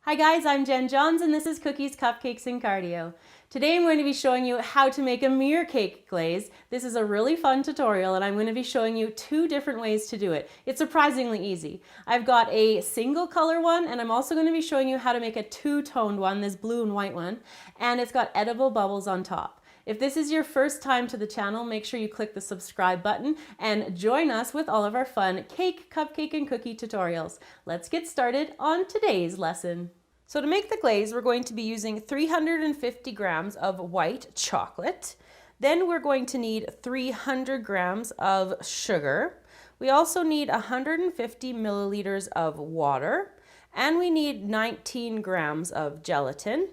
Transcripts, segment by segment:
Hi guys, I'm Jen Johns and this is Cookies, Cupcakes, and Cardio. Today I'm going to be showing you how to make a mirror cake glaze. This is a really fun tutorial and I'm going to be showing you two different ways to do it. It's surprisingly easy. I've got a single color one and I'm also going to be showing you how to make a two-toned one, this blue and white one, and it's got edible bubbles on top. If this is your first time to the channel, make sure you click the subscribe button and join us with all of our fun cake, cupcake, and cookie tutorials. Let's get started on today's lesson. So to make the glaze, we're going to be using 350 grams of white chocolate. Then we're going to need 300 grams of sugar. We also need 150 milliliters of water, and we need 19 grams of gelatin.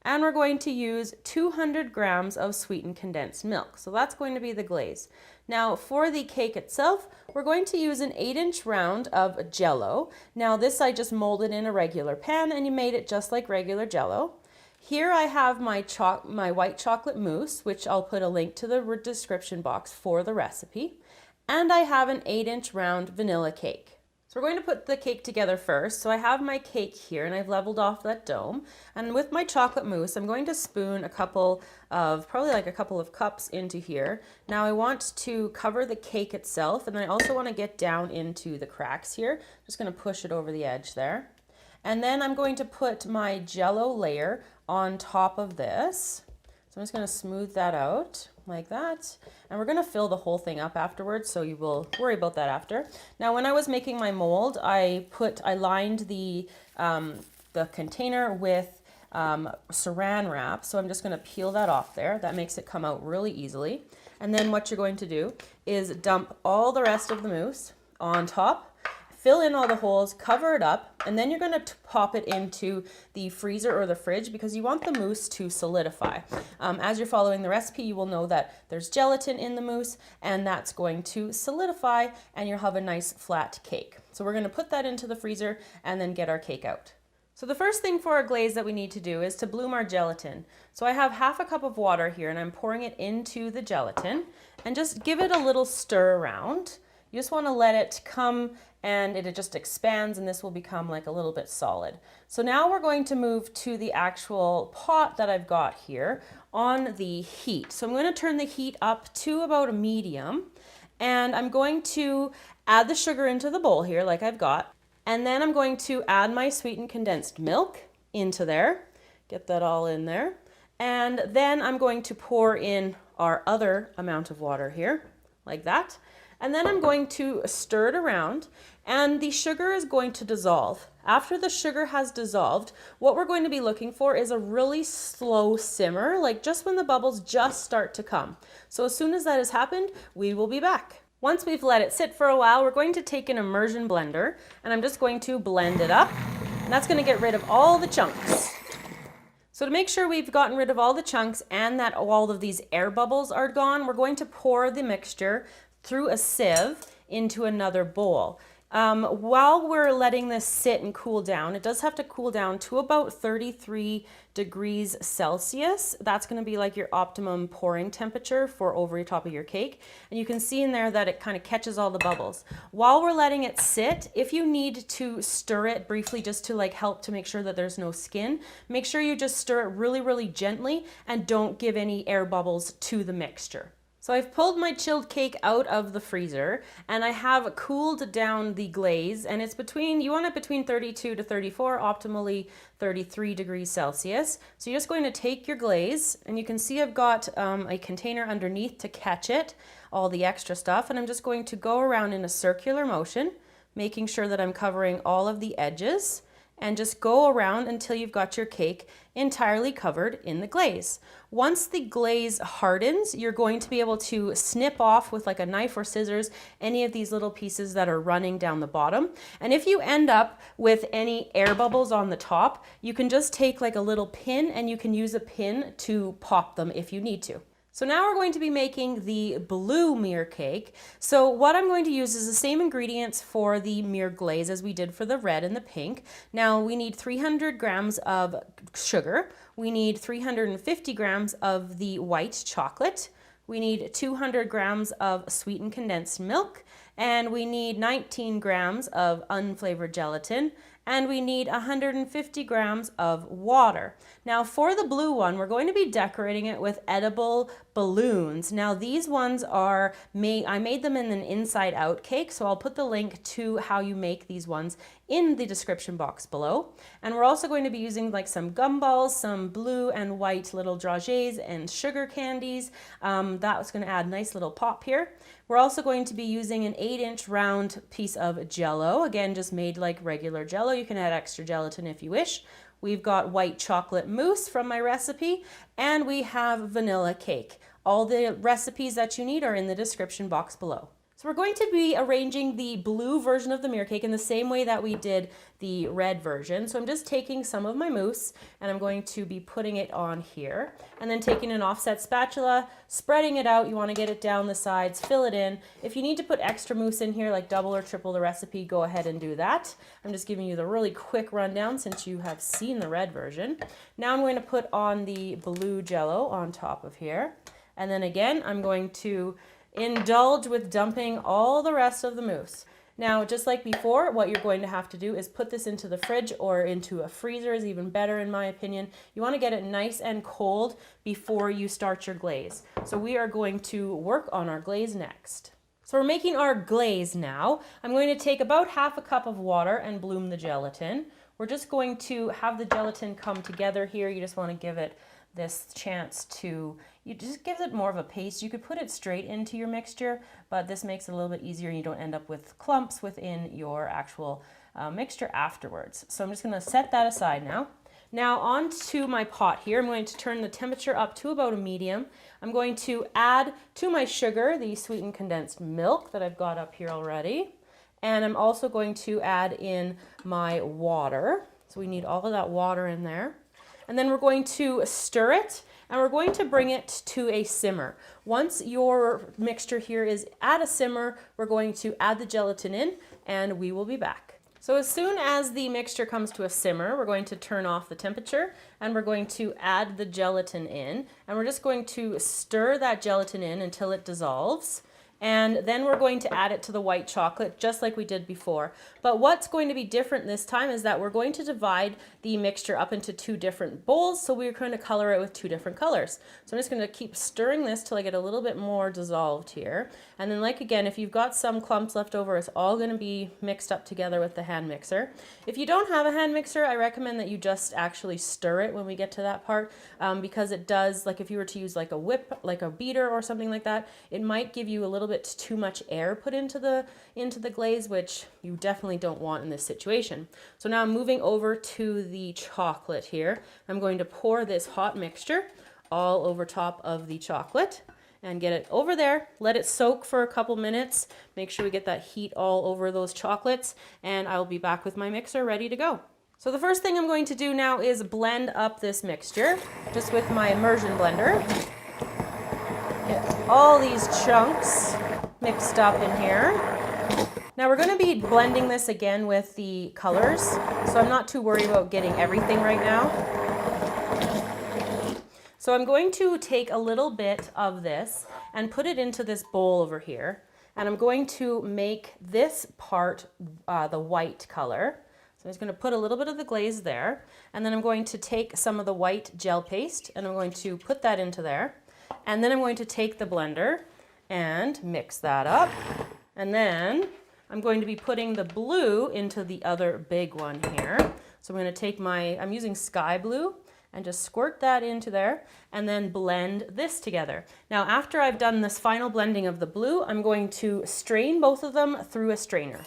And we're going to use 200 grams of sweetened condensed milk. So that's going to be the glaze. Now for the cake itself, we're going to use an 8-inch round of Jell-O. Now this I just molded in a regular pan and you made it just like regular Jell-O. Here I have my white chocolate mousse, which I'll put a link to the description box for the recipe. And I have an 8-inch round vanilla cake. So we're going to put the cake together first. So I have my cake here and I've leveled off that dome. And with my chocolate mousse, I'm going to spoon probably a couple of cups into here. Now I want to cover the cake itself and I also want to get down into the cracks here. Just going to push it over the edge there. And then I'm going to put my Jell-O layer on top of this. So I'm just going to smooth that out like that. And we're going to fill the whole thing up afterwards, so you will worry about that after. Now when I was making my mold, I lined the container with saran wrap. So I'm just going to peel that off there. That makes it come out really easily. And then what you're going to do is dump all the rest of the mousse on top. Fill in all the holes, cover it up, and then you're going to pop it into the freezer or the fridge because you want the mousse to solidify. As you're following the recipe, you will know that there's gelatin in the mousse and that's going to solidify and you'll have a nice flat cake. So we're going to put that into the freezer and then get our cake out. So the first thing for our glaze that we need to do is to bloom our gelatin. So I have half a cup of water here and I'm pouring it into the gelatin and just give it a little stir around. You just want to let it come and it just expands and this will become like a little bit solid. So now we're going to move to the actual pot that I've got here on the heat. So I'm going to turn the heat up to about a medium and I'm going to add the sugar into the bowl here like I've got. And then I'm going to add my sweetened condensed milk into there. Get that all in there. And then I'm going to pour in our other amount of water here like that. And then I'm going to stir it around and the sugar is going to dissolve. After the sugar has dissolved, what we're going to be looking for is a really slow simmer, like just when the bubbles just start to come. So as soon as that has happened, we will be back. Once we've let it sit for a while, we're going to take an immersion blender and I'm just going to blend it up. And that's going to get rid of all the chunks. So to make sure we've gotten rid of all the chunks and that all of these air bubbles are gone, we're going to pour the mixture through a sieve into another bowl. While we're letting this sit and cool down, it does have to cool down to about 33 degrees Celsius. That's going to be like your optimum pouring temperature for over the top of your cake. And you can see in there that it kind of catches all the bubbles. While we're letting it sit, if you need to stir it briefly just to like help to make sure that there's no skin, make sure you just stir it really, really gently and don't give any air bubbles to the mixture. So I've pulled my chilled cake out of the freezer and I have cooled down the glaze and it's you want it between 32 to 34, optimally 33 degrees Celsius. So you're just going to take your glaze and you can see I've got a container underneath to catch it, all the extra stuff, and I'm just going to go around in a circular motion, making sure that I'm covering all of the edges. And just go around until you've got your cake entirely covered in the glaze. Once the glaze hardens, you're going to be able to snip off with like a knife or scissors any of these little pieces that are running down the bottom. And if you end up with any air bubbles on the top, you can just take like a little pin and you can use a pin to pop them if you need to. So now we're going to be making the blue mirror cake. So what I'm going to use is the same ingredients for the mirror glaze as we did for the red and the pink. Now we need 300 grams of sugar. We need 350 grams of the white chocolate. We need 200 grams of sweetened condensed milk. And we need 19 grams of unflavored gelatin and we need 150 grams of water. Now for the blue one, we're going to be decorating it with edible balloons. Now these ones are I made them in an inside out cake, so I'll put the link to how you make these ones in the description box below. And we're also going to be using like some gumballs, some blue and white little dragées and sugar candies. That's going to add a nice little pop here. We're also going to be using an 8-inch round piece of Jello. Again, just made like regular Jello. You can add extra gelatin if you wish. We've got white chocolate mousse from my recipe, and we have vanilla cake. All the recipes that you need are in the description box below. So we're going to be arranging the blue version of the mirror cake in the same way that we did the red version. So I'm just taking some of my mousse and I'm going to be putting it on here, and then taking an offset spatula, spreading it out. You want to get it down the sides, fill it in. If you need to put extra mousse in here, like double or triple the recipe, go ahead and do that. I'm just giving you the really quick rundown since you have seen the red version. Now I'm going to put on the blue Jello on top of here. And then again, I'm going to indulge with dumping all the rest of the mousse. Now, just like before, what you're going to have to do is put this into the fridge or into a freezer is even better in my opinion. You want to get it nice and cold before you start your glaze. So we are going to work on our glaze next. So we're making our glaze now. I'm going to take about half a cup of water and bloom the gelatin. We're just going to have the gelatin come together here. You just want to give it this chance to, you just gives it more of a paste. You could put it straight into your mixture, but this makes it a little bit easier and you don't end up with clumps within your actual mixture afterwards. So I'm just going to set that aside now. Now on to my pot here. I'm going to turn the temperature up to about a medium. I'm going to add to my sugar the sweetened condensed milk that I've got up here already. And I'm also going to add in my water. So we need all of that water in there. And then we're going to stir it, and we're going to bring it to a simmer. Once your mixture here is at a simmer, we're going to add the gelatin in, and we will be back. So as soon as the mixture comes to a simmer, we're going to turn off the temperature, and we're going to add the gelatin in, and we're just going to stir that gelatin in until it dissolves. And then we're going to add it to the white chocolate just like we did before. But what's going to be different this time is that we're going to divide the mixture up into two different bowls, so we're going to color it with two different colors. So I'm just going to keep stirring this till I get a little bit more dissolved here. And then like again, if you've got some clumps left over, it's all going to be mixed up together with the hand mixer. If you don't have a hand mixer, I recommend that you just actually stir it when we get to that part, because it does, like if you were to use like a whip, like a beater or something like that, it might give you a little bit too much air put into the glaze, which you definitely don't want in this situation. So now I'm moving over to the chocolate here. I'm going to pour this hot mixture all over top of the chocolate and get it over there. Let it soak for a couple minutes. Make sure we get that heat all over those chocolates, and I'll be back with my mixer ready to go. So the first thing I'm going to do now is blend up this mixture just with my immersion blender. Get all these chunks mixed up in here. Now we're going to be blending this again with the colors, so I'm not too worried about getting everything right now. So I'm going to take a little bit of this and put it into this bowl over here, and I'm going to make this part the white color. So I'm just going to put a little bit of the glaze there, and then I'm going to take some of the white gel paste and I'm going to put that into there, and then I'm going to take the blender and mix that up, and then I'm going to be putting the blue into the other big one here. So I'm going to take I'm using sky blue, and just squirt that into there and then blend this together. Now after I've done this final blending of the blue, I'm going to strain both of them through a strainer.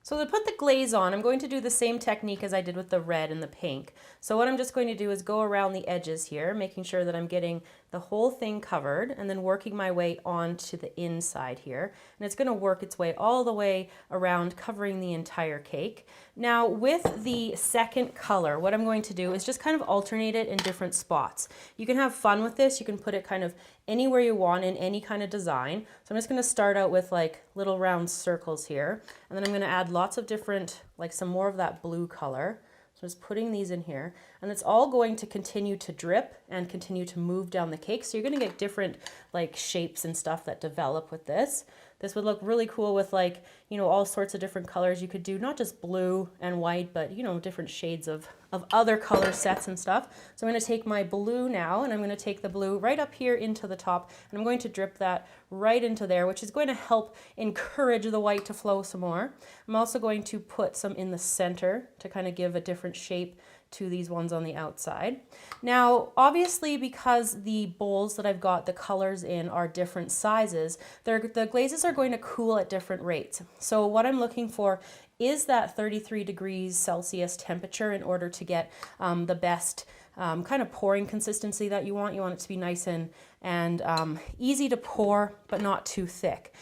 So to put the glaze on, I'm going to do the same technique as I did with the red and the pink. So what I'm just going to do is go around the edges here, making sure that I'm getting the whole thing covered, and then working my way onto the inside here. And it's going to work its way all the way around, covering the entire cake. Now with the second color, what I'm going to do is just kind of alternate it in different spots. You can have fun with this. You can put it kind of anywhere you want in any kind of design. So I'm just going to start out with like little round circles here, and then I'm going to add lots of different, like some more of that blue color. So I'm just putting these in here, and it's all going to continue to drip and continue to move down the cake. So you're going to get different like shapes and stuff that develop with this. This would look really cool with like, you know, all sorts of different colors. You could do not just blue and white, but, you know, different shades of other color sets and stuff. So I'm going to take my blue now, and I'm going to take the blue right up here into the top, and I'm going to drip that right into there, which is going to help encourage the white to flow some more. I'm also going to put some in the center to kind of give a different shape to these ones on the outside. Now, obviously, because the bowls that I've got the colors in are different sizes, the glazes are going to cool at different rates. So what I'm looking for is that 33 degrees Celsius temperature in order to get the best kind of pouring consistency that you want. You want it to be nice and easy to pour, but not too thick.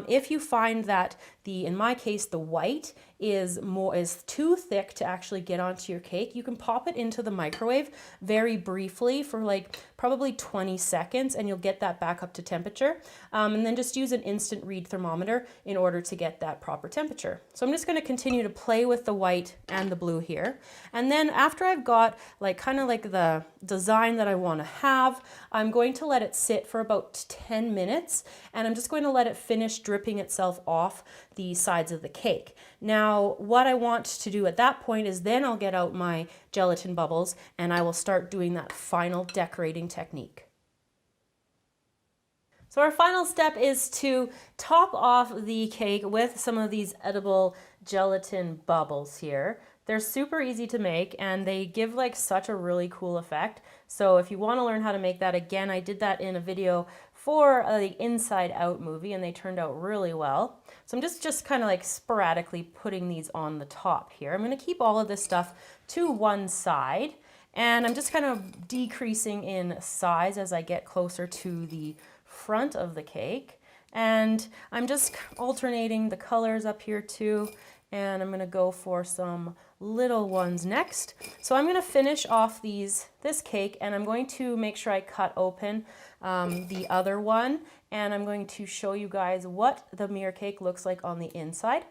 If you find that in my case, the white is too thick to actually get onto your cake, you can pop it into the microwave very briefly for like probably 20 seconds, and you'll get that back up to temperature. And then just use an instant read thermometer in order to get that proper temperature. So I'm just going to continue to play with the white and the blue here. And then after I've got like kind of like the design that I want to have, I'm going to let it sit for about 10 minutes, and I'm just going to let it finish dripping itself off the sides of the cake. Now, what I want to do at that point is then I'll get out my gelatin bubbles and I will start doing that final decorating technique. So our final step is to top off the cake with some of these edible gelatin bubbles here. They're super easy to make, and they give like such a really cool effect. So if you want to learn how to make that, again, I did that in a video for the Inside Out movie, and they turned out really well. So I'm just kind of like sporadically putting these on the top here. I'm going to keep all of this stuff to one side, and I'm just kind of decreasing in size as I get closer to the front of the cake. And I'm just alternating the colors up here too, and I'm going to go for some little ones next. So I'm going to finish off this cake, and I'm going to make sure I cut open the other one, and I'm going to show you guys what the mirror cake looks like on the inside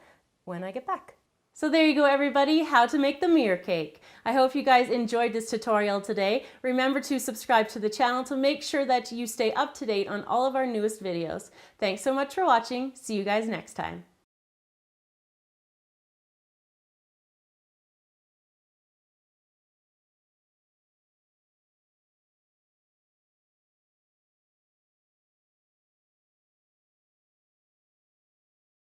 when I get back. So there you go, everybody, how to make the mirror cake. I hope you guys enjoyed this tutorial today. Remember to subscribe to the channel to make sure that you stay up to date on all of our newest videos. Thanks so much for watching. See you guys next time.